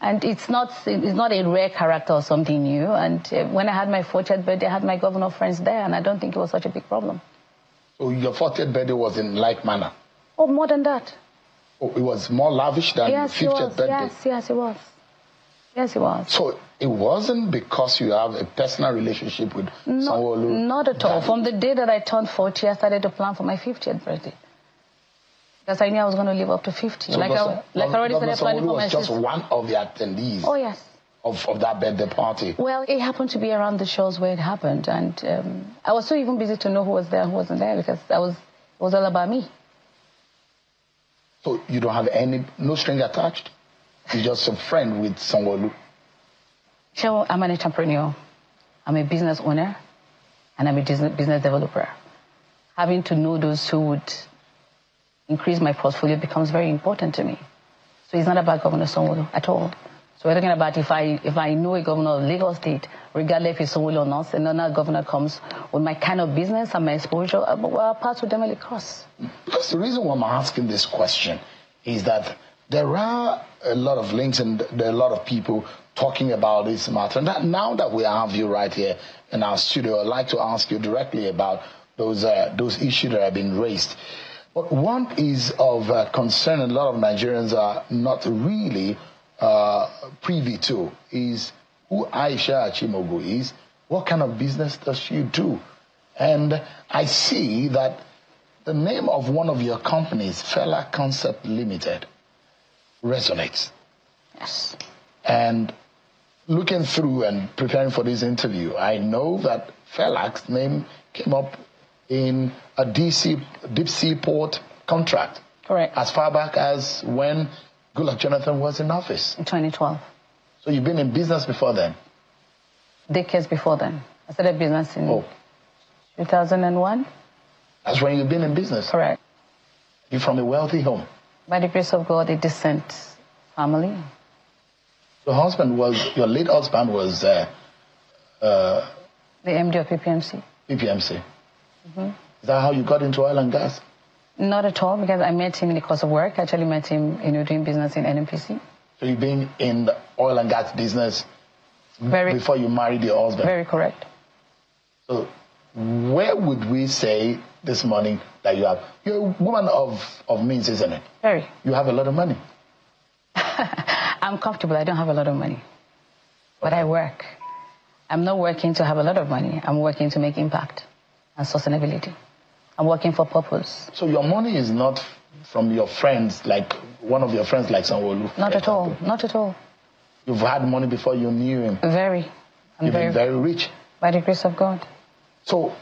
And it's not a rare character or something new. And when I had my 40th birthday, I had my governor friends there, and I don't think it was such a big problem. So your 40th birthday was in like manner? Oh, more than that. Oh, it was more lavish than your 50th birthday? Yes, it was. Yes, it was. So it wasn't because you have a personal relationship with Sanwo-Olu? Not at all. From the day that I turned 40, I started to plan for my 50th birthday. Because I knew I was going to live up to 50. So I already started planning for my was just one of the attendees. Oh, yes. Of that birthday party. Well, it happened to be around the shows where it happened. And I was so even busy to know who was there and who wasn't there, because it was all about me. So you don't have no string attached? You're just a friend with Sanwo-Olu? Sure, I'm an entrepreneur. I'm a business owner. And I'm a business developer. Having to know those who would increase my portfolio becomes very important to me. So it's not about Governor Sanwo-Olu at all. So we're talking about if I know a governor of Lagos State, regardless if it's Sanwo-Olu or not, and another governor comes with my kind of business and my exposure, our paths would definitely cross. Because the reason why I'm asking this question is that there are a lot of links and there are a lot of people talking about this matter. And now that we have you right here in our studio, I'd like to ask you directly about those issues that have been raised. But one is of concern, and a lot of Nigerians are not really privy to, is who Aisha Achimogu is, what kind of business does she do? And I see that the name of one of your companies, Fela Concept Limited, resonates. Yes. And looking through and preparing for this interview, I know that Fela's name came up in a deep sea port contract. Correct. As far back as when Goodluck Jonathan was in office. In 2012. So you've been in business before then? Decades before then. I started business in 2001. That's when you've been in business? Correct. You're from a wealthy home? By the grace of God, a decent family. Your late husband was the MD of PPMC. PPMC. Mm-hmm. Is that how you got into oil and gas? Not at all, because I met him in the course of work. I actually met him, doing business in NNPC. So you've been in the oil and gas business before you married your husband? Very correct. So where would we say this morning that you're a woman of means, isn't it? Very. You have a lot of money. I'm comfortable. I don't have a lot of money. But I work. I'm not working to have a lot of money. I'm working to make impact and sustainability. I'm working for purpose. So your money is not from your friends, like one of your friends like Sanwo-Olu? Not at all. Not at all. You've had money before you knew him? Very. You've been very rich? By the grace of God. So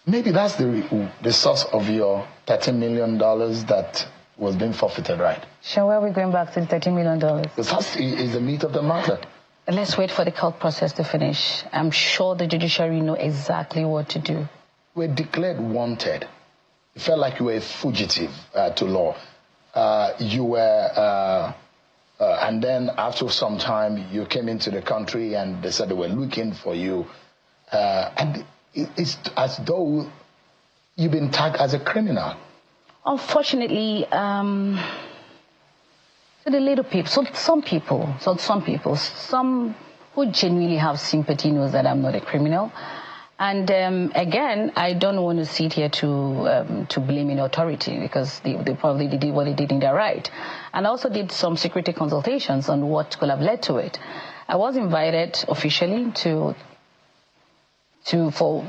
maybe that's the source of your $13 million that was being forfeited, right? Sure, where are we going back to the $13 million? Because that is the meat of the matter. Let's wait for the court process to finish. I'm sure the judiciary know exactly what to do. You were declared wanted. It felt like you were a fugitive to law. And then after some time, you came into the country and they said they were looking for you. And it's as though you've been tagged as a criminal. Unfortunately, to the little people, some people who genuinely have sympathy knows that I'm not a criminal. And again, I don't want to sit here to blame any authority, because they probably did what they did in their right. And I also did some security consultations on what could have led to it. I was invited officially for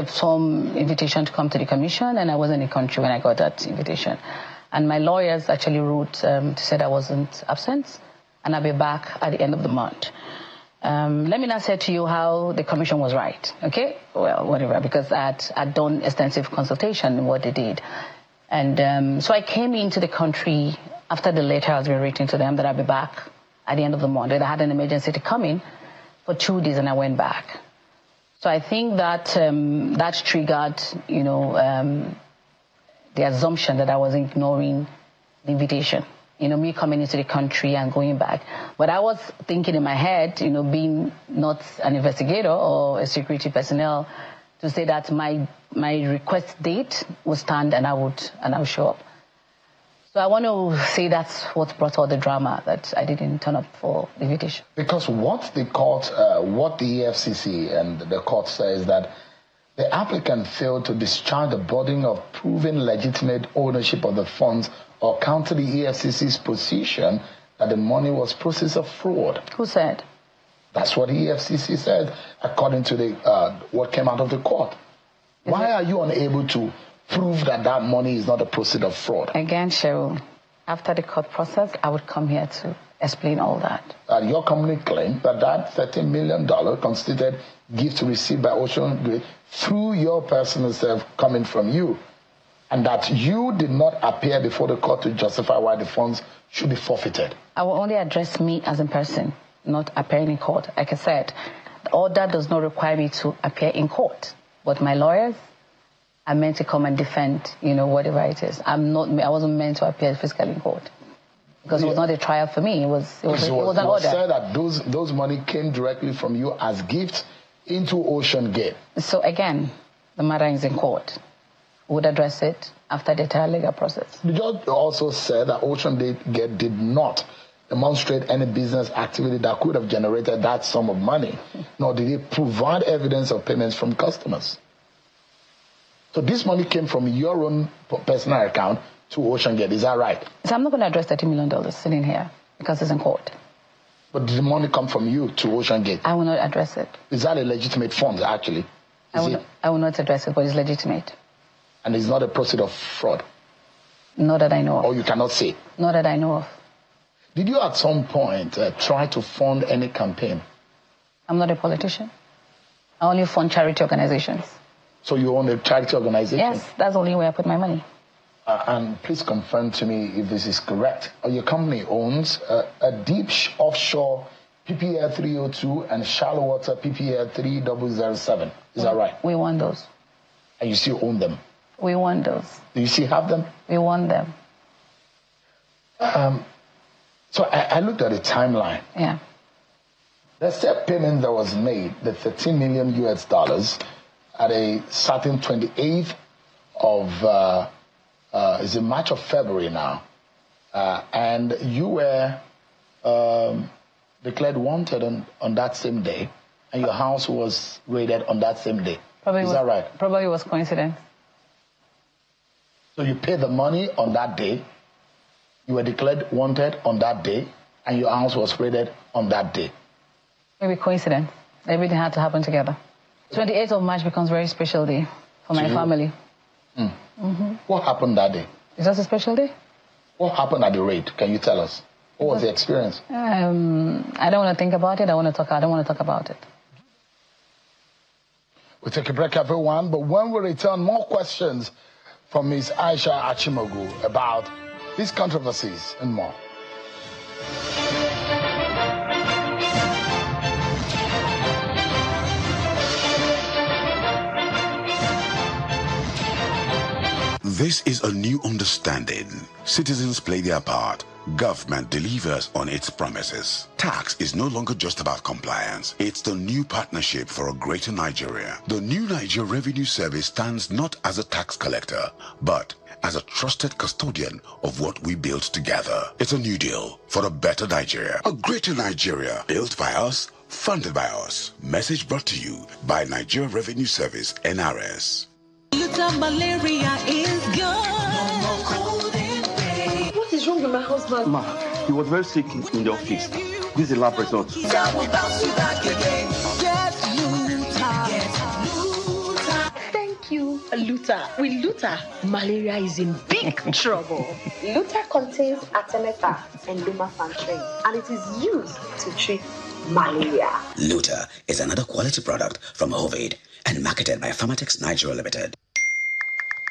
some invitation to come to the commission, and I wasn't in the country when I got that invitation. And my lawyers actually wrote to say I wasn't absent, and I'll be back at the end of the month. Let me not say to you how the commission was right, okay? Well, whatever, because I'd done extensive consultation in what they did. And so I came into the country after the letter has been written to them that I'll be back at the end of the month. I had an emergency to come in for 2 days, and I went back. So I think that that triggered, the assumption that I was ignoring the invitation. Me coming into the country and going back. But I was thinking in my head, being not an investigator or a security personnel, to say that my request date would stand and I would show up. So I want to say that's what brought all the drama, that I didn't turn up for the invitation. Because what the court, what the EFCC and the court says that the applicant failed to discharge the burden of proving legitimate ownership of the funds or counter the EFCC's position that the money was process of fraud. Who said? That's what the EFCC said, according to the what came out of the court. Why are you unable to prove that that money is not a proceed of fraud? Again, Cheryl, after the court process, I would come here to explain all that. Your company claimed that that $13 million constituted gift received by Ocean Gate through your personal self coming from you, and that you did not appear before the court to justify why the funds should be forfeited. I will only address me as a person, not appearing in court. Like I said, the order does not require me to appear in court, but my lawyers are meant to come and defend, whatever it is. I wasn't meant to appear physically in court because it was not a trial for me. It was an order. It was said that those money came directly from you as gifts into Ocean Gate. So again, the matter is in court. We would address it after the entire legal process. The judge also said that Ocean Gate did not demonstrate any business activity that could have generated that sum of money, nor did it provide evidence of payments from customers. So this money came from your own personal account to Ocean Gate, is that right? So I'm not going to address $30 million sitting here because it's in court. But did the money come from you to Ocean Gate? I will not address it. Is that a legitimate fund, actually? I will not address it, but it's legitimate. And it's not a proceed of fraud? Not that I know of. Or you cannot say? Not that I know of. Did you at some point try to fund any campaign? I'm not a politician. I only fund charity organizations. So you own a charity organization? Yes, that's the only way I put my money. And please confirm to me if this is correct. Your company owns a deep offshore PPL 302 and shallow water PPL 3007. Is that right? We won those. And you still own them? We won those. Do you still have them? We won them. So I looked at the timeline. Yeah. The step payment that was made, the $13 million US, at a certain 28th of, is it March or February now? And you were declared wanted on that same day, and your house was raided on that same day. Is that right? Probably it was coincidence. So you paid the money on that day, you were declared wanted on that day, and your house was raided on that day. Maybe coincidence. Everything had to happen together. 28th of March becomes a very special day for my family. Mm. Mm-hmm. What happened that day? Is that a special day? What happened at the raid? Can you tell us? What was the experience? I don't want to think about it. I don't want to talk about it. We'll take a break, everyone. But when we return, more questions from Ms. Aisha Achimogu about these controversies and more. This is a new understanding. Citizens play their part. Government delivers on its promises. Tax is no longer just about compliance. It's the new partnership for a greater Nigeria. The new Nigeria Revenue Service stands not as a tax collector, but as a trusted custodian of what we built together. It's a new deal for a better Nigeria. A greater Nigeria built by us, funded by us. Message brought to you by Nigeria Revenue Service, NRS. Malaria is gone. No more cold and pain. What is wrong with my husband? Ma, he was very sick in the office. This is the lab result. Thank you, Luther. With Luther, malaria is in big trouble. Luther contains artemether and lumefantrine, and it is used to treat malaria. Luther is another quality product from Ovid and marketed by Pharmatex Nigeria Limited.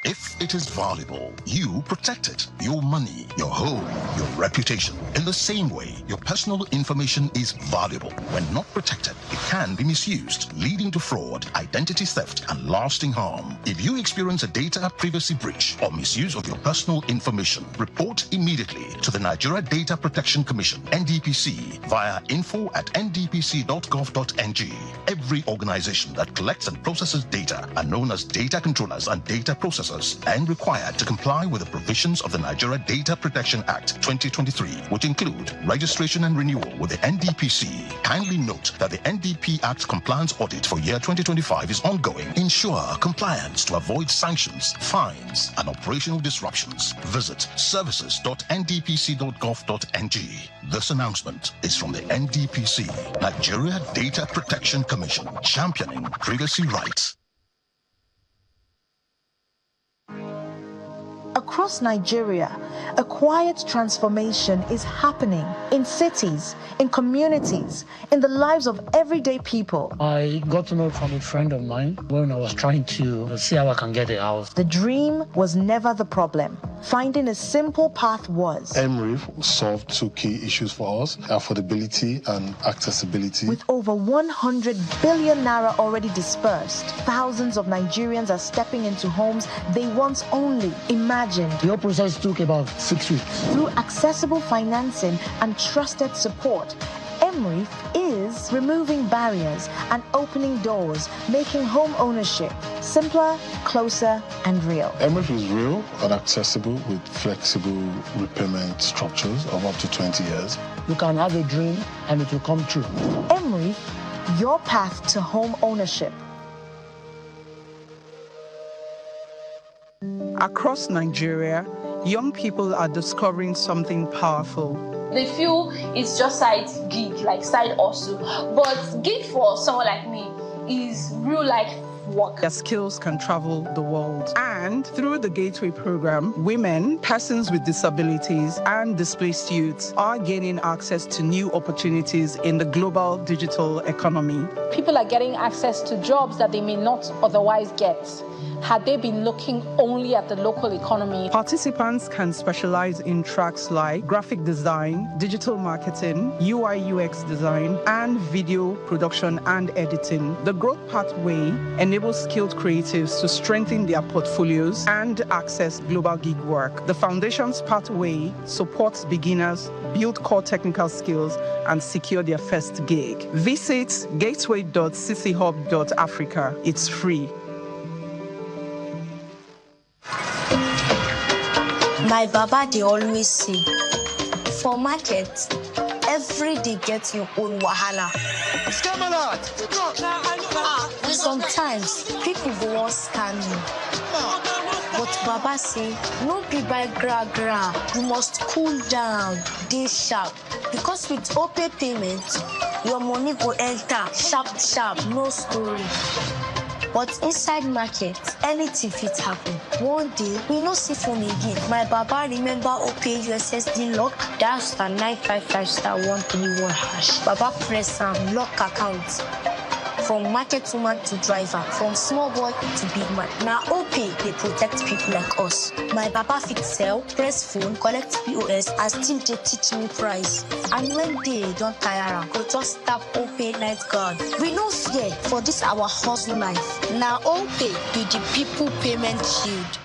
If it is valuable, you protect it. Your money, your home, your reputation. In the same way, your personal information is valuable. When not protected, it can be misused, leading to fraud, identity theft, and lasting harm. If you experience a data privacy breach or misuse of your personal information, report immediately to the Nigeria Data Protection Commission, NDPC, via info@ndpc.gov.ng. Every organization that collects and processes data are known as data controllers and data processors. services and required to comply with the provisions of the Nigeria Data Protection Act 2023, which include registration and renewal with the NDPC. Kindly note that the NDP Act compliance audit for year 2025 is ongoing. Ensure compliance to avoid sanctions, fines, and operational disruptions. Visit services.ndpc.gov.ng. This announcement is from the NDPC, Nigeria Data Protection Commission, championing privacy rights. Across Nigeria, a quiet transformation is happening in cities, in communities, in the lives of everyday people. I got to know from a friend of mine when I was trying to see how I can get a house. The dream was never the problem. Finding a simple path was. MRIF solved two key issues for us, affordability and accessibility. With over 100 billion naira already dispersed, thousands of Nigerians are stepping into homes they once only imagined. The whole process took about 6 weeks. Through accessible financing and trusted support, MRIF is removing barriers and opening doors, making home ownership simpler, closer, and real. MRIF is real and accessible with flexible repayment structures of up to 20 years. You can have a dream and it will come true. MRIF, your path to home ownership. Across Nigeria, young people are discovering something powerful. They feel it's just side gig, like side hustle. But gig for someone like me is real life work. Their skills can travel the world. And through the Gateway program, women, persons with disabilities, and displaced youths are gaining access to new opportunities in the global digital economy. People are getting access to jobs that they may not otherwise get had they been looking only at the local economy. Participants can specialize in tracks like graphic design, digital marketing, UI/UX design, and video production and editing. The Growth Pathway enables skilled creatives to strengthen their portfolios and access global gig work. The Foundation's Pathway supports beginners, build core technical skills, and secure their first gig. Visit gateway.cchub.africa. It's free. My baba, they always say, for market, every day get your own wahala. Sometimes people go on scam you. But Baba say, no be by gra. You must cool down, dey sharp. Because with OPay payment, your money go enter sharp, no story. But inside market, anything fit happen. One day, we no see phone again. My baba remember OPay USSD lock, dial *955*131#. Baba press am, lock account. From market woman to driver, from small boy to big man. Now OPay, they protect people like us. My baba fit sell, press phone, collect POS, and still they teach me price. And when they don't tire, go just tap OPay night guard. We no fear for this our hustle life. Now OPay be the people payment shield.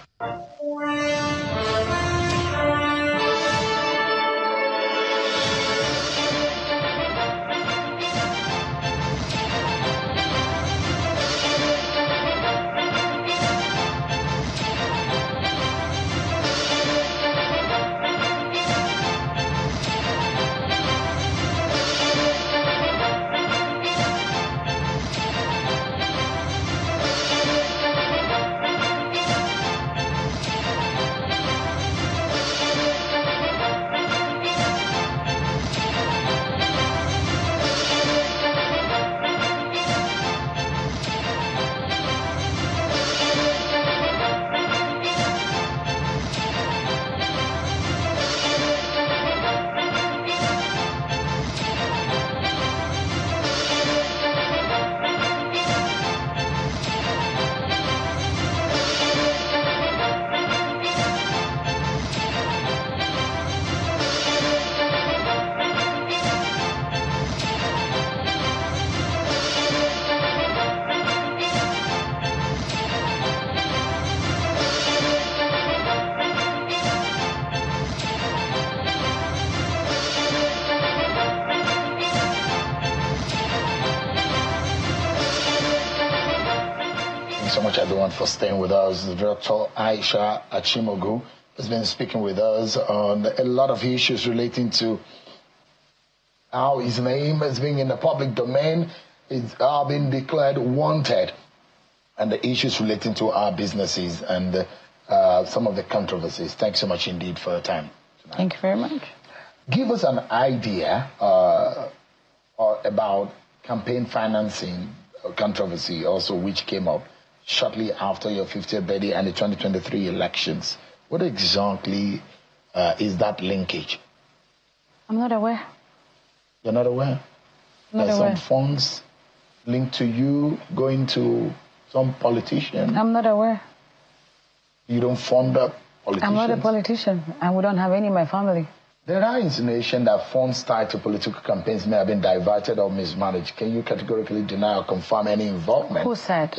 Thanks so much, everyone, for staying with us. Dr. Aisha Achimogu has been speaking with us on a lot of issues relating to how his name is being in the public domain, is being declared wanted, and the issues relating to our businesses and some of the controversies. Thanks so much indeed for your time tonight. Thank you very much. Give us an idea about campaign financing controversy also, which came up shortly after your 50th birthday and the 2023 elections. What exactly is that linkage? I'm not aware. You're not aware? There's some funds linked to you going to some politician? I'm not aware. You don't fund up politicians? I'm not a politician, and we don't have any in my family. There are insinuations that funds tied to political campaigns may have been diverted or mismanaged. Can you categorically deny or confirm any involvement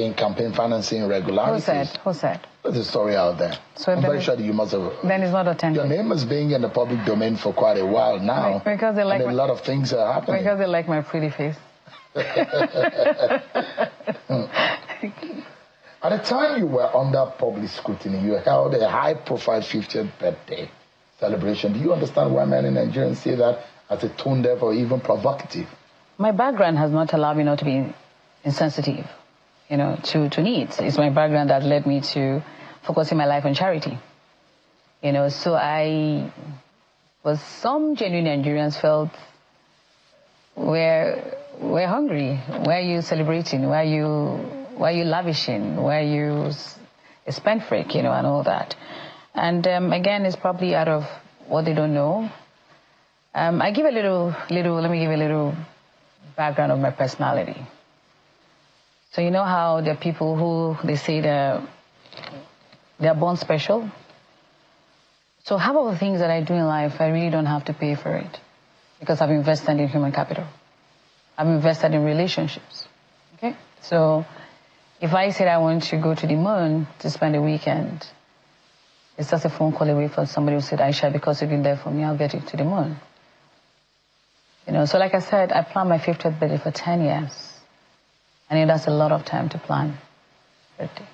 in campaign financing irregularities? Who said? There's a story out there. So I'm very sure that you must have... Then it's not authentic. Your name is being in the public domain for quite a while now. Because they like and a lot of things are happening. Because they like my pretty face. At the time you were under public scrutiny, you held a high-profile 50th birthday celebration. Do you understand why many Nigerians say that as a tone deaf or even provocative? My background has not allowed me not to be insensitive, to needs. It's my background that led me to focusing my life on charity. So some genuine Nigerians felt we're hungry. Why are you celebrating? Why are you lavishing? Why are you a spend freak, and all that? And again, it's probably out of what they don't know. Let me give a little background of my personality. So you know how there are people who, they say they're born special? So half of the things that I do in life, I really don't have to pay for it because I've invested in human capital. I've invested in relationships, okay? So if I said I want to go to the moon to spend a weekend, it's just a phone call away from somebody who said, Aisha, because you've been there for me, I'll get you to the moon. So like I said, I planned my 50th birthday for 10 years. And that's a lot of time to plan birthday.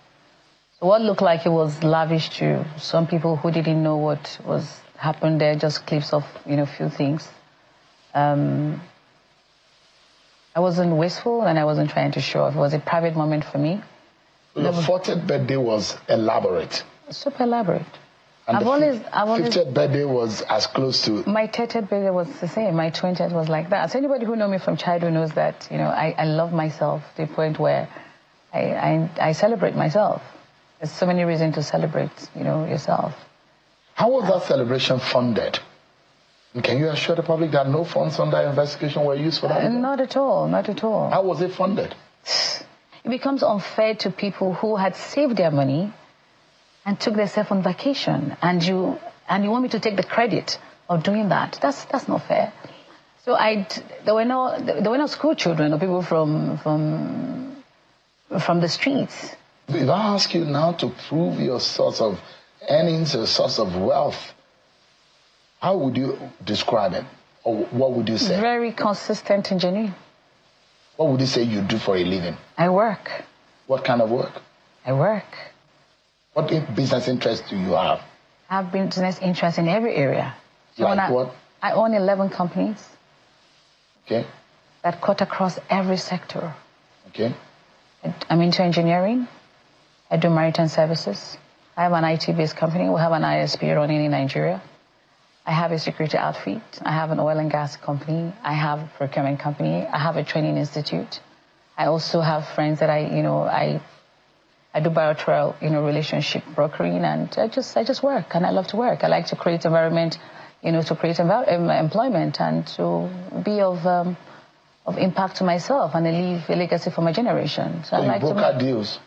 So what looked like it was lavish to some people who didn't know what was happened there, just clips of, a few things. I wasn't wasteful and I wasn't trying to show off. It was a private moment for me. Your 40th birthday was elaborate. Super elaborate. And I've always 50th birthday was as close to... My 30th birthday was the same. My 20th was like that. So anybody who knows me from childhood knows that, I love myself to the point where I celebrate myself. There's so many reasons to celebrate, yourself. How was that celebration funded? And can you assure the public that no funds under investigation were used for that? Not at all, not at all. How was it funded? It becomes unfair to people who had saved their money and took themselves on vacation, and you want me to take the credit of doing that. That's not fair. So there were no school children or people from the streets. If I ask you now to prove your source of earnings, your source of wealth, how would you describe it? Or what would you say? Very consistent and genuine. What would you say you do for a living? I work. What kind of work? I work. What business interests do you have? I have business interests in every area. So like what? I own 11 companies. Okay. That cut across every sector. Okay. I'm into engineering. I do maritime services. I have an IT-based company. We have an ISP running in Nigeria. I have a security outfit. I have an oil and gas company. I have a procurement company. I have a training institute. I also have friends that I do bilateral, relationship brokering, and I just work, and I love to work. I like to create environment, to create employment and to be of impact to myself and leave a legacy for my generation. So you broker deals?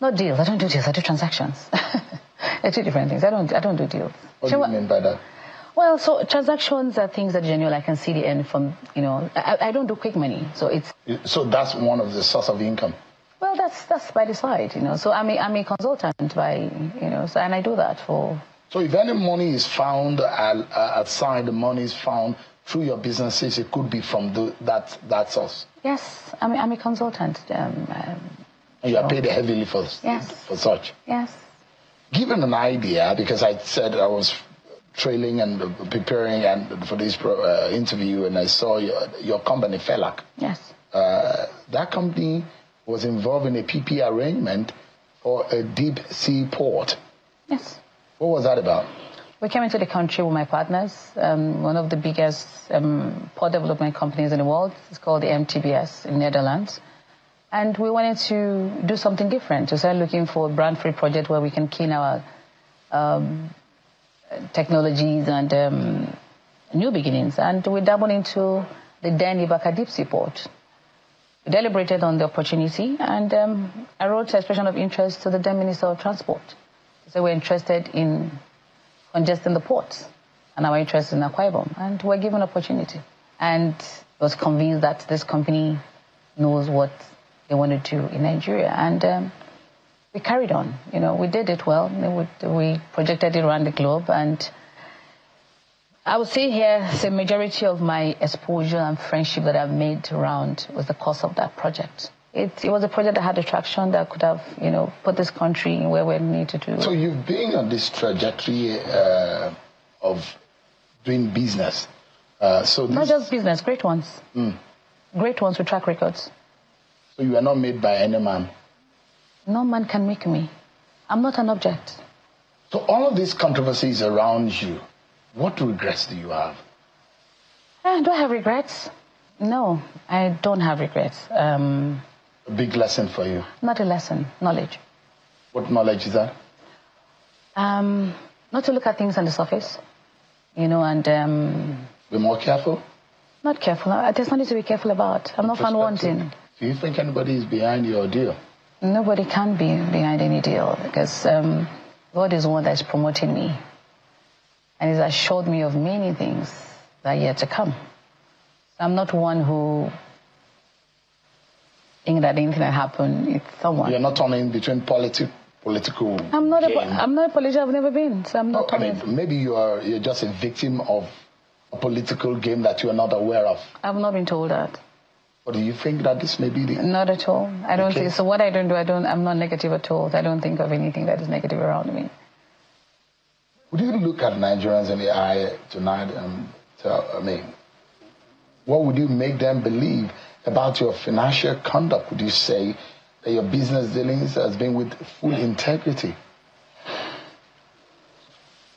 Not deals. I don't do deals. I do transactions. They're two different things. I don't do deals. What do you mean by that? Well, so transactions are things that genuinely I can see the end from. I don't do quick money, so it's. So that's one of the source of income. Well, that's by the side, So I'm a consultant by, so, and I do that for. So if any money is found outside, the money is found through your businesses, it could be from that source. Yes, I'm a consultant. And And you are paid heavily for such? Yes. Given an idea, because I said I was trailing and preparing for this interview, and I saw your company, Felac. Yes. That company was involved in a PP arrangement for a deep sea port. Yes. What was that about? We came into the country with my partners, one of the biggest port development companies in the world. It's called the MTBS in Netherlands. And we wanted to do something different. We started looking for a brand-free project where we can key in our technologies and new beginnings. And we dabbled into the then Ibaka Deep Sea Port. We deliberated on the opportunity, and I wrote an expression of interest to the then Minister of Transport. So we're interested in congesting the ports, and our interest in Akwa Ibom, and we're given opportunity. And was convinced that this company knows what they want to do in Nigeria, and we carried on. You know, we did it well. We projected it around the globe, and I would say here the majority of my exposure and friendship that I've made around was the course of that project. It was a project that had attraction that could have, you know, put this country in where we need to do. So you've been on this trajectory of doing business. Not just business, great ones. Great ones with track records. So you are not made by any man? No man can make me. I'm not an object. So all of these controversies around you, what regrets do you have? Do I have regrets? No, I don't have regrets. A big lesson for you? Not a lesson, knowledge. What knowledge is that? Not to look at things on the surface, you know, and... Be more careful? Not careful. There's nothing to be careful about. I'm not found wanting. Do you think anybody is behind your deal? Nobody can be behind any deal, because God is the one that's promoting me. And He's assured me of many things that are yet to come. I'm not one who think that anything that happened, it's someone. You're not turning between political I'm not a politician. I've never been, so I'm not turning. I mean, maybe you're just a victim of a political game that you are not aware of. I've not been told that. Or do you think that this may be the... Not at all. I don't think so. What I don't do, I'm not negative at all. I don't think of anything that is negative around me. Would you look at Nigerians in the eye tonight and tell, I mean, what would you make them believe about your financial conduct? Would you say that your business dealings has been with full integrity?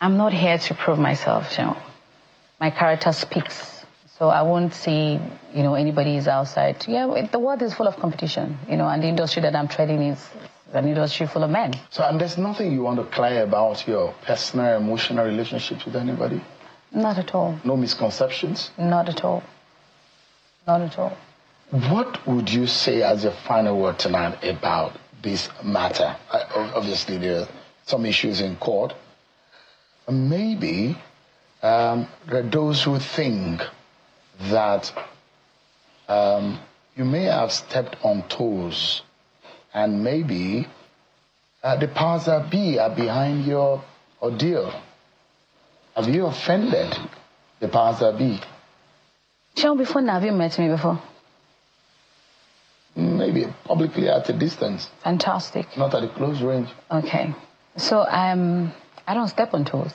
I'm not here to prove myself, you know. My character speaks. So I won't say, you know, anybody is outside. Yeah, the world is full of competition, you know, and the industry that I'm trading is an industry full of men. So, and there's nothing you want to clear about your personal, emotional relationships with anybody? Not at all. No misconceptions? Not at all. Not at all. What would you say as your final word tonight about this matter? Obviously, there are some issues in court. Maybe there are those who think that you may have stepped on toes, and maybe the powers that be are behind your ordeal. Have you offended the powers that be? Sean, before now, have you met me before? Maybe publicly at a distance. Fantastic. Not at a close range. Okay. So I don't step on toes.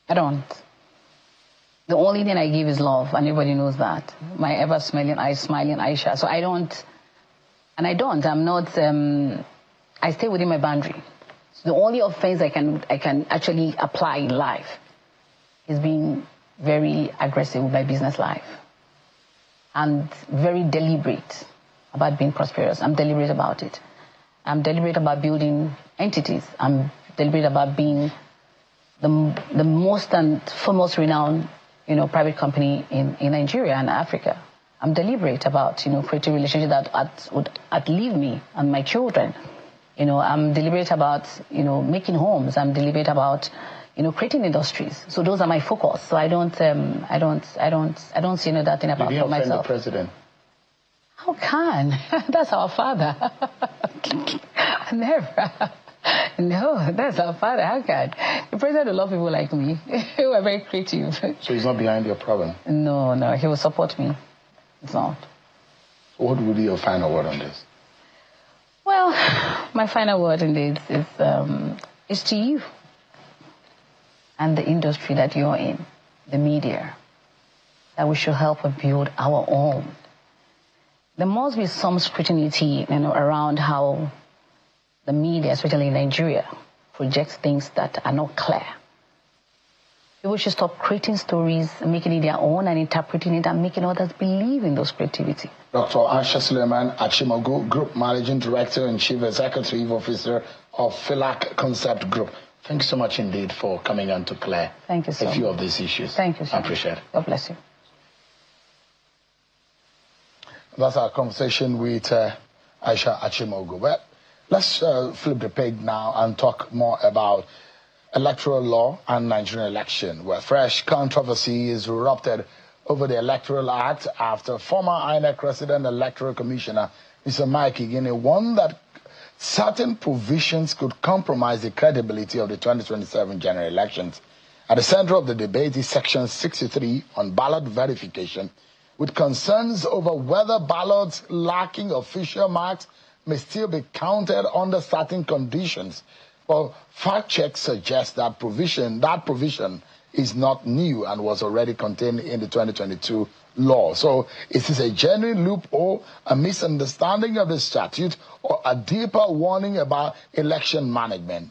I don't. The only thing I give is love, and everybody knows that. My ever smiling Aisha. So I don't, and I don't. I'm not. I stay within my boundary. So the only offense I can actually apply in life is being very aggressive with my business life, and very deliberate about being prosperous. I'm deliberate about it. I'm deliberate about building entities. I'm deliberate about being the most and foremost renowned, you know, private company in Nigeria and Africa. I'm deliberate about, you know, creating relationships that would outlive me and my children. You know, I'm deliberate about, you know, making homes. I'm deliberate about, you know, creating industries. So those are my focus. So I don't see any other thing about myself. Did you offend the president? How can? That's our father. Never. No, that's our father. How can? The president will love people like me who are very creative. So he's not behind your problem? No, he will support me. It's not. So what would be your final word on this? Well, my final word indeed is to you and the industry that you're in, the media, that we should help build our own. There must be some scrutiny, around how the media, especially in Nigeria, projects things that are not clear. People should stop creating stories, making it their own and interpreting it and making others believe in those creativity. Dr. Aisha Achimogu, Group Managing Director and Chief Executive Officer of PHILAC Concept Group. Thank you so much indeed for coming on to clear a few of these issues. Thank you so much. I appreciate it. God bless you. That's our conversation with Aisha Achimogu. Well, let's flip the page now and talk more about electoral law and Nigerian election, where fresh controversy is erupted over the Electoral Act after former INEC President Electoral Commissioner Mr. Mike Igini warned that certain provisions could compromise the credibility of the 2027 general elections. At the center of the debate is Section 63 on ballot verification, with concerns over whether ballots lacking official marks may still be counted under certain conditions. Well, fact checks suggest that provision is not new and was already contained in the 2022 law. So is this a genuine loophole, a misunderstanding of the statute, or a deeper warning about election management?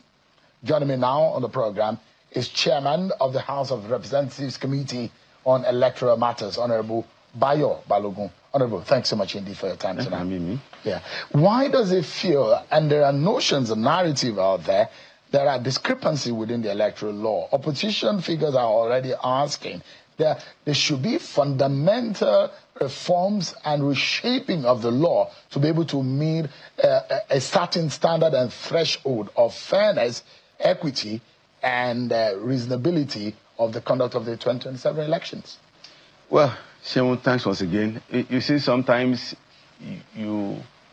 Joining me now on the program is Chairman of the House of Representatives Committee on Electoral Matters, Honorable Bayo Balogun. Honorable, thanks so much indeed for your time tonight. Yeah. Why does it feel, and there are notions and narrative out there, there are discrepancies within the electoral law? Opposition figures are already asking that there should be fundamental reforms and reshaping of the law to be able to meet a certain standard and threshold of fairness, equity, and reasonability of the conduct of the 2027 elections. Well, Shemun, thanks once again. You see, sometimes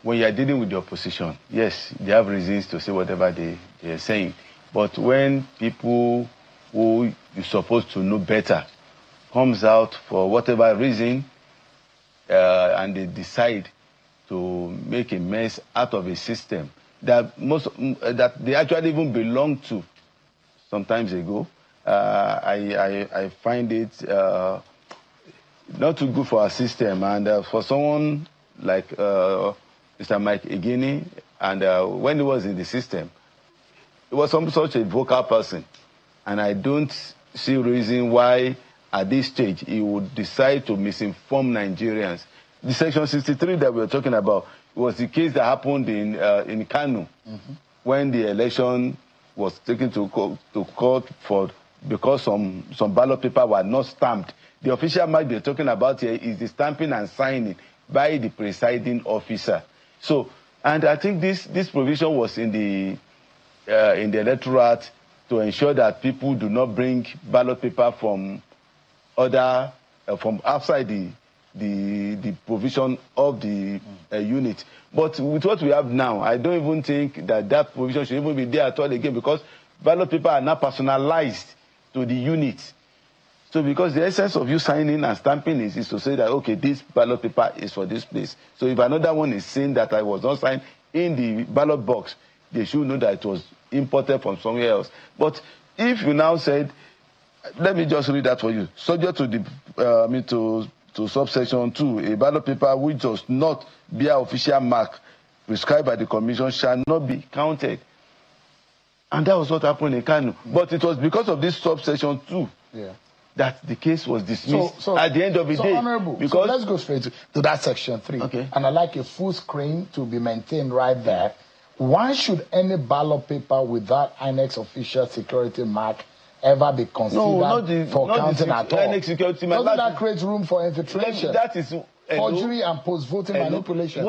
when you are dealing with the opposition, yes, they have reasons to say whatever they are saying. But when people who you're supposed to know better comes out for whatever reason and they decide to make a mess out of a system that they actually even belong to sometimes ago, I find it not too good for our system, and for someone like Mr. Mike Igini, and when he was in the system, he was such a vocal person, and I don't see reason why at this stage he would decide to misinform Nigerians. The Section 63 that we were talking about was the case that happened in Kano, when the election was taken to court because some ballot paper were not stamped. The official mark they're talking about here is the stamping and signing by the presiding officer. So, and I think this provision was in the Electoral Act to ensure that people do not bring ballot paper from outside the provision of the unit. But with what we have now, I don't even think that provision should even be there at all again, because ballot paper are now personalized to the unit. So because the essence of you signing and stamping is to say that, okay, this ballot paper is for this place. So if another one is saying that I was not signed in the ballot box, they should know that it was imported from somewhere else. But if you now said, let me just read that for you. Subject to the to subsection 2, a ballot paper which does not bear official mark prescribed by the Commission shall not be counted. And that was what happened in Kano. But it was because of this subsection 2 that the case was dismissed at the end of the day. Honorable, because let's go straight to that Section 3. Okay. And I'd like a full screen to be maintained right there. Why should any ballot paper without INEC's official security mark ever be considered for counting at all? Doesn't that create room for infiltration? That is forgery and post-voting manipulation.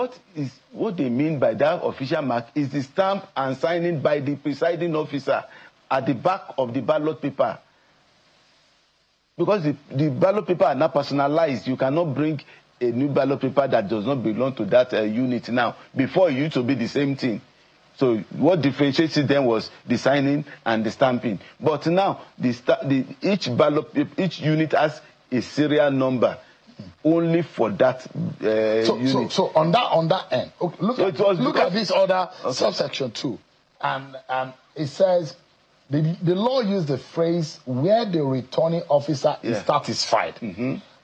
What they mean by that official mark is the stamp and signing by the presiding officer at the back of the ballot paper. Because the ballot paper are not personalized, you cannot bring a new ballot paper that does not belong to that unit now. Before, it used to be the same thing. So what differentiates it then was the signing and the stamping. But now, each unit has a serial number. only for that unit. So on that end, okay, look at this other subsection 2, and it says the law used the phrase where the returning officer is satisfied.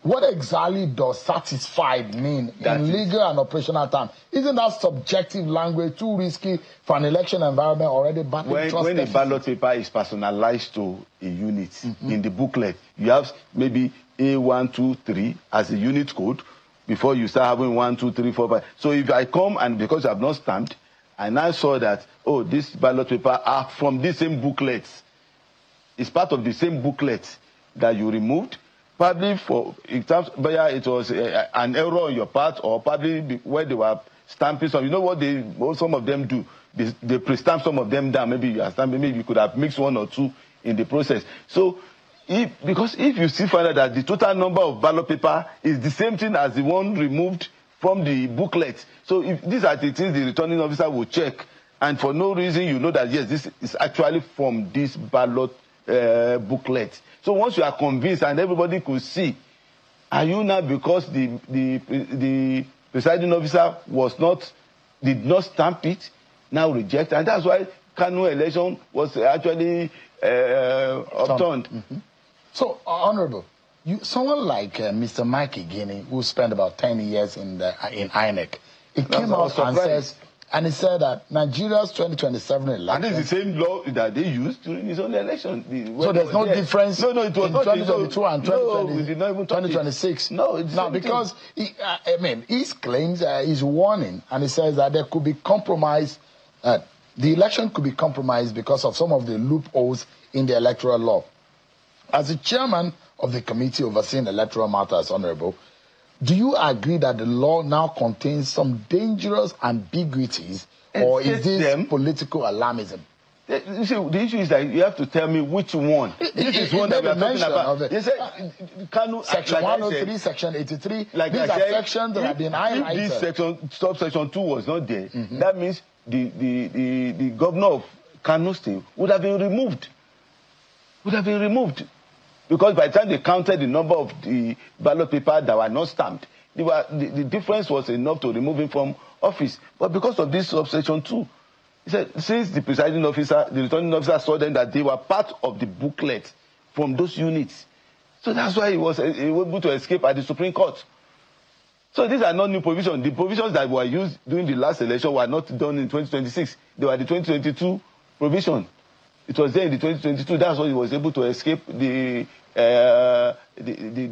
What exactly does satisfied mean in legal and operational terms? Isn't that subjective language too risky for an election environment already battling trust when a ballot paper is personalized to a unit in the booklet, you have maybe A1, 2, 3 as a unit code before you start having 1, 2, 3, 4, 5. So if I come and because I have not stamped, and I saw that, oh, this ballot paper are from the same booklet, it's part of the same booklet that you removed, probably for in terms whether it was an error on your part or probably where they were stamping some. You know what some of them do? They pre-stamp some of them down. Maybe you are stamping, maybe you could have mixed 1 or 2 in the process. So because if you see further that the total number of ballot paper is the same thing as the one removed from the booklet. So if these are the things the returning officer will check, and for no reason you know that yes, this is actually from this ballot booklet. So once you are convinced and everybody could see, are you now, because the presiding officer did not stamp it, now reject? And that's why Kano election was actually upturned. So, Honorable, someone like Mr. Mike Igini, who spent about 10 years in INEC, it came out and he said that Nigeria's 2027 election... And it's the same law that they used during his own election. So there's no difference it was in 2022 and 2026? No, it's now, because his claims, his warning, and he says that there could be compromise, the election could be compromised because of some of the loopholes in the electoral law. As the chairman of the committee overseeing electoral matters, Honorable, do you agree that the law now contains some dangerous ambiguities, or is this political alarmism? You see, the issue is that you have to tell me which one. This is one that we are talking about. You said, Section 103, Section 83, these are sections that have been highlighted. If this subsection 2 was not there, that means the governor of Kano State would have been removed. Because by the time they counted the number of the ballot paper that were not stamped, the difference was enough to remove him from office. But because of this subsection 2, he said, since the presiding officer, the returning officer saw them that they were part of the booklet from those units. So that's why he was able to escape at the Supreme Court. So these are not new provisions. The provisions that were used during the last election were not done in 2026. They were the 2022 provision. It was there in the 2022. That's why he was able to escape the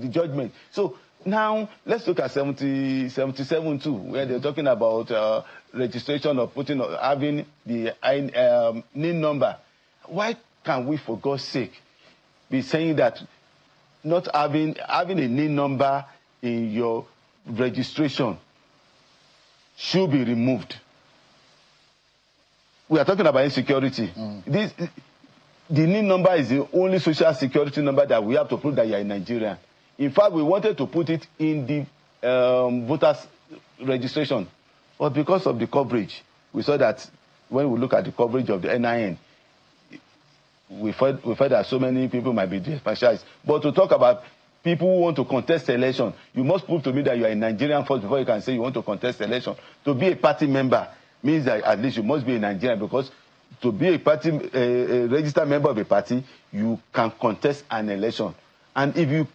judgment. So now let's look at 77 too, where they're talking about registration of having the NIN number. Why can we, for God's sake, be saying that not having a NIN number in your registration should be removed? We are talking about insecurity. The NIN number is the only social security number that we have to prove that you are a Nigerian. In fact, we wanted to put it in the voters registration. But because of the coverage, we saw that when we look at the coverage of the NIN, we felt that so many people might be disenfranchised. But to talk about people who want to contest election, you must prove to me that you are a Nigerian first before you can say you want to contest election. To be a party member means that at least you must be a Nigerian, because to be a registered member of a party, you can contest an election. And if you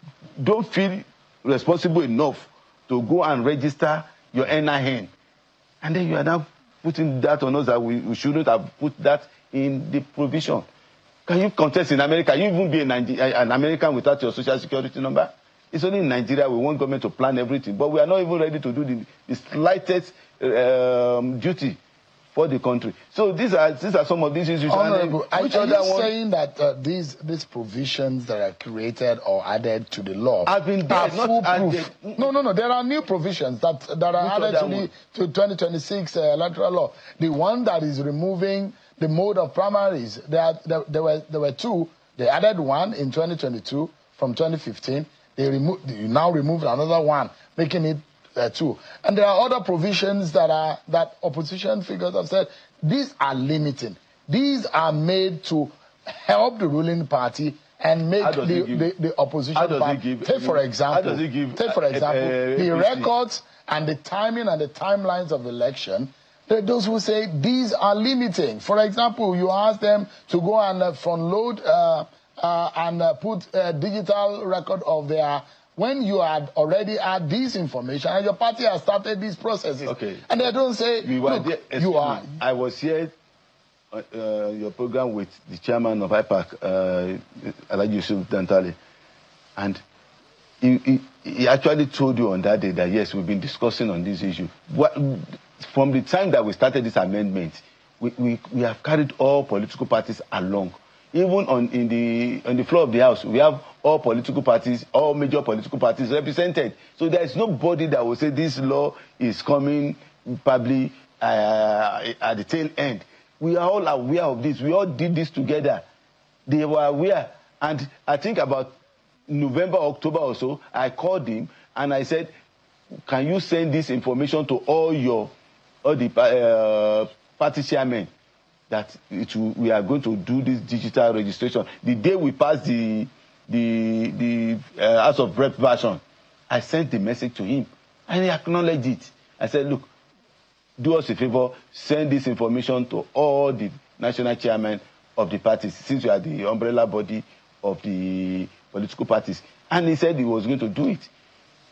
don't feel responsible enough to go and register your NIN, and then you are now putting that on us that we shouldn't have put that in the provision. Can you contest in America? Can you even be an American without your social security number? It's only in Nigeria we want government to plan everything, but we are not even ready to do the slightest duty for the country. So these are some of these issues. Honorable, are you saying that these provisions that are created or added to the law have been there, not added? No. There are new provisions that are added to 2026 electoral law. The one that is removing the mode of primaries, there were two. They added one in 2022 from 2015. They now removed another one, making it two. And there are other provisions that opposition figures have said these are limiting. These are made to help the ruling party and make the opposition party. Take for example, the records and the timing and the timelines of election. There are those who say these are limiting. For example, you ask them to go and front load and put a digital record of their, when you had already had this information and your party has started these processes. Okay. And they don't say, I was here your program with the chairman of IPAC, Alhaji Yusuf Dantale, and he actually told you on that day that yes, we've been discussing on this issue. From the time that we started this amendment, we have carried all political parties along. Even on the floor of the House, we have all political parties, all major political parties represented. So there is nobody that will say this law is coming probably at the tail end. We are all aware of this. We all did this together. They were aware. And I think about November, October or so, I called him and I said, can you send this information to all the party chairmen that we are going to do this digital registration? The day we passed the House of Rep version, I sent the message to him and he acknowledged it. I said, look, do us a favor, send this information to all the national chairmen of the parties, since we are the umbrella body of the political parties. And he said he was going to do it.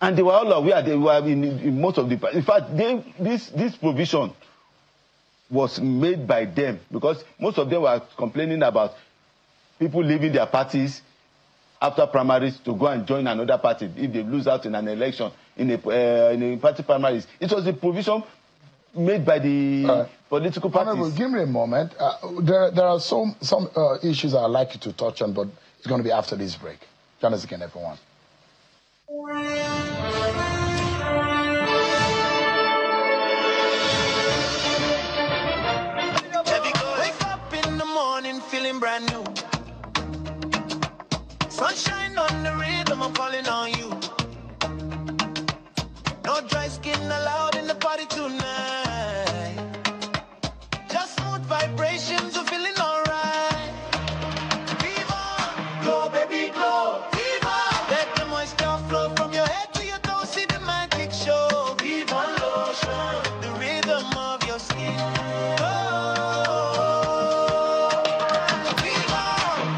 And they were all aware. They were in most of the parties. In fact, this provision was made by them because most of them were complaining about people leaving their parties after primaries to go and join another party if they lose out in an election, in a party primaries. It was a provision made by the political parties. Honorable, give me a moment. There are some issues I'd like you to touch on, but it's going to be after this break. Join us again, everyone. Wake up in the morning feeling brand new. Sunshine on the rhythm, I'm calling on you. No dry skin allowed in the party tonight. Just smooth vibrations, we're feeling alright. Viva, glow baby glow. Viva, let the moisture flow from your head to your toes, see the magic show. Viva lotion, the rhythm of your skin. Viva,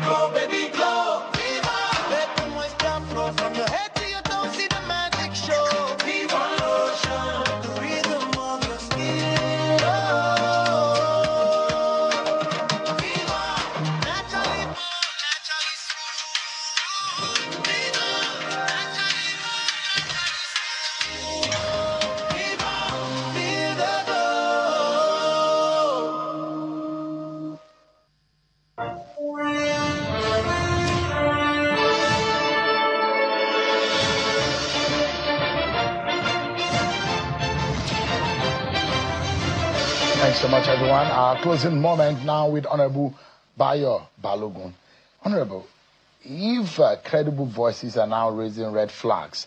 glow baby glow. Viva, let the moisture flow from your head to your toes, see the magic show. Viva lotion, the rhythm of your skin. Thanks so much, everyone. Our closing moment now with Honorable Bayo Balogun. Honorable, if credible voices are now raising red flags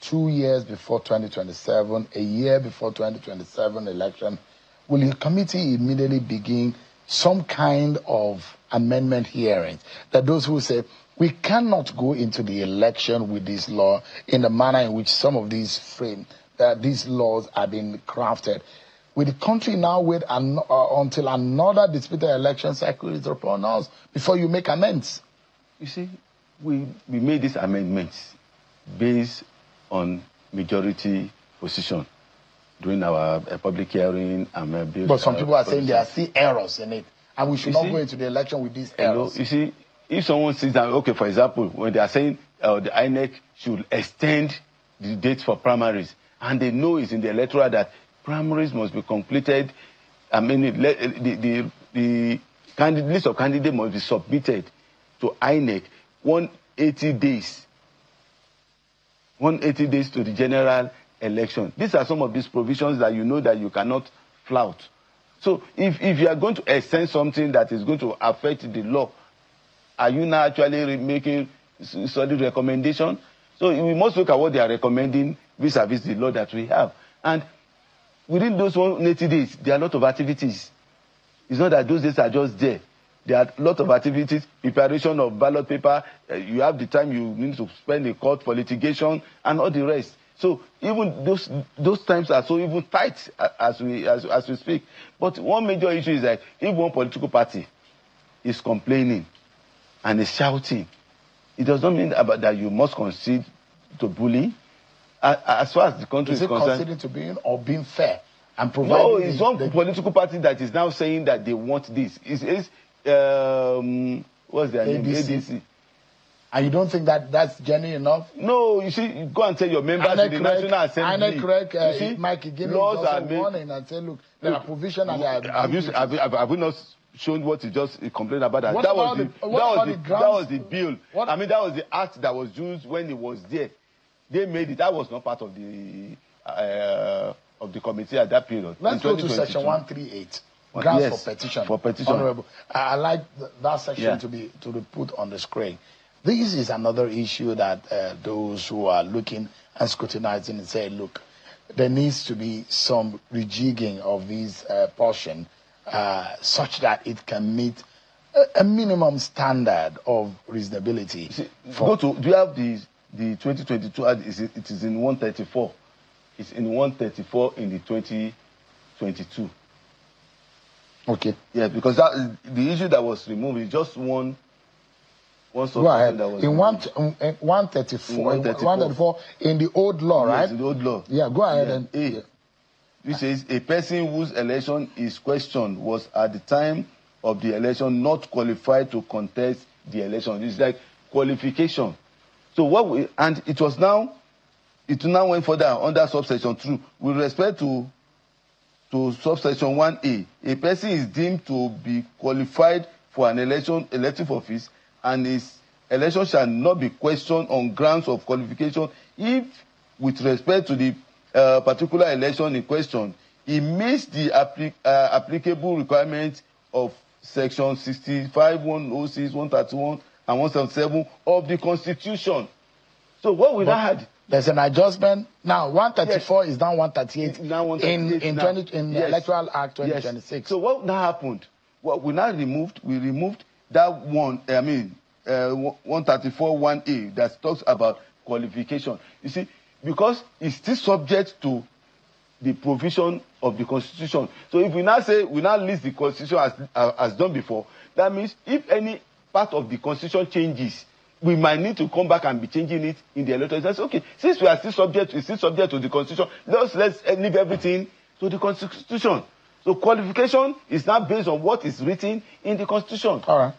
2 years before 2027, a year before 2027 election, will your committee immediately begin some kind of amendment hearings that those who say we cannot go into the election with this law in the manner in which some of these these laws are being crafted? Will the country now wait until another disputed election cycle is upon us before you make amends? You see, we made these amendments based on majority position during our public hearing. But some people are saying there are still errors in it, and we should not go into the election with these errors. You see, if someone says that, okay, for example, when they are saying the INEC should extend the dates for primaries, and they know it's in the electoral that primaries must be completed. I mean, the list of candidates must be submitted to INEC 180 days. 180 days to the general election. These are some of these provisions that you know that you cannot flout. So if you are going to extend something that is going to affect the law, are you now actually making solid recommendation? So we must look at what they are recommending vis-a-vis the law that we have. And within those 180 days, there are a lot of activities. It's not that those days are just there. There are a lot of activities, preparation of ballot paper. You have the time you need to spend in court for litigation and all the rest. So even those times are so even tight as we speak. But one major issue is that if one political party is complaining and is shouting, it does not mean that you must concede to bullying. As far as the country is concerned, conceding to being or being fair and providing? No, it's one political party that is now saying that they want this. It's what's their name? ADC. And you don't think that that's genuine enough? No, you see, you go and tell your members in the National Assembly. Mike, give me also warning and say, look, there are provisions and there are... Have we not shown what he just complained about? That That was the bill. I mean, that was the act that was used when he was there. They made it. That was not part of the committee at that period. Let's go to section 138. Grounds for petition. For petition. Honorable, I like that section to be put on the screen. This is another issue that those who are looking and scrutinizing and say, look, there needs to be some rejigging of this portion such that it can meet a minimum standard of reasonability. See, do you have the 2022 ad? It is in 134. It's in 134 in the 2022. Okay. Yeah, because the issue that was removed is just one Go ahead. That was in 134 in the old law, yes, right? In the old law. Yeah, go ahead. Yeah. Which says a person whose election is questioned was at the time of the election not qualified to contest the election. It's like qualification. So it now went further under subsection 2 with respect to subsection 1A. A person is deemed to be qualified for an elective office, and his election shall not be questioned on grounds of qualification if, with respect to the particular election in question, he meets the applicable requirements of section 65, 106, 131, and 177 of the Constitution. So what we now had? There's an adjustment now. 134 is now 138. Now 138 in the Electoral Act 2026. Yes. So what now happened? What we now removed? We removed that one. 134 1A that talks about qualification. You see, because it's still subject to the provision of the Constitution. So if we now say we now list the Constitution as done before, that means if any part of the Constitution changes, we might need to come back and be changing it in the electoral. That's okay. Since we are still subject to the Constitution, let's leave everything to the Constitution. So qualification is now based on what is written in the Constitution. All right.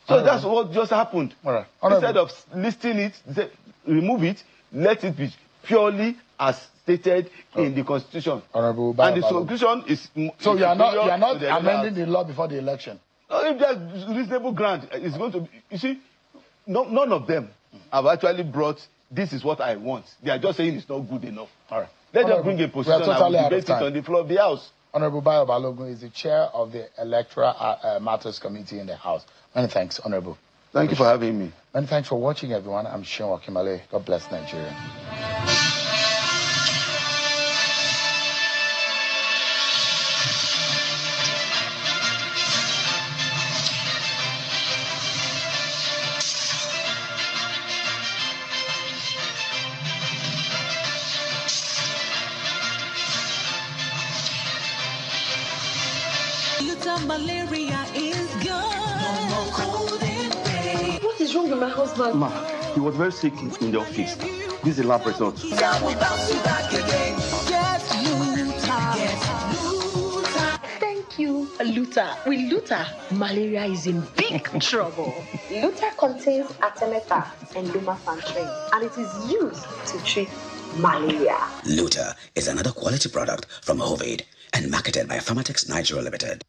So that's what just happened. All right. Instead of listing it, remove it, let it be purely as stated in the Constitution. Honorable and the solution is... So you are not amending the law before the election? No, if there's reasonable ground, it's going to be... You see, none of them have actually brought, this is what I want. They are just saying it's not good enough. All right. Let them bring a position and we'll debate it on the floor of the House. Honorable Bayo Balogun is the chair of the Electoral Matters Committee in the House. Many thanks, Honorable. Thank you for having me. Many thanks for watching, everyone. I'm Sean Wakimale. God bless Nigeria. Malaria is gone. No more cold and pain. What is wrong with my husband? Ma, he was very sick in the office. This is the lab result. Now we bounce you back again. Get Luther. Thank you, Luther. With Luther, malaria is in big trouble. Luther contains artemether and lumefantrine, and it is used to treat malaria. Luther is another quality product from Hovid and marketed by Pharmatex Nigeria Limited.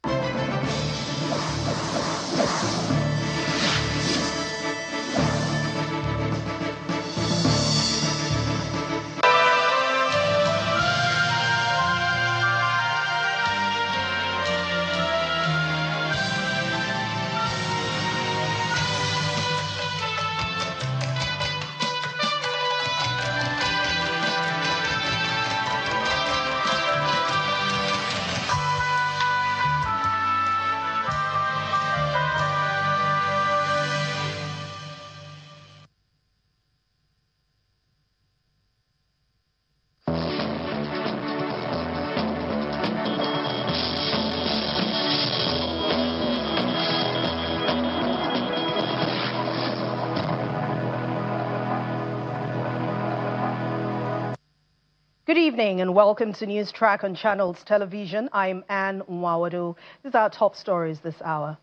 Good evening and welcome to News Track on Channels Television. I'm Anne Nwawado. These are our top stories this hour.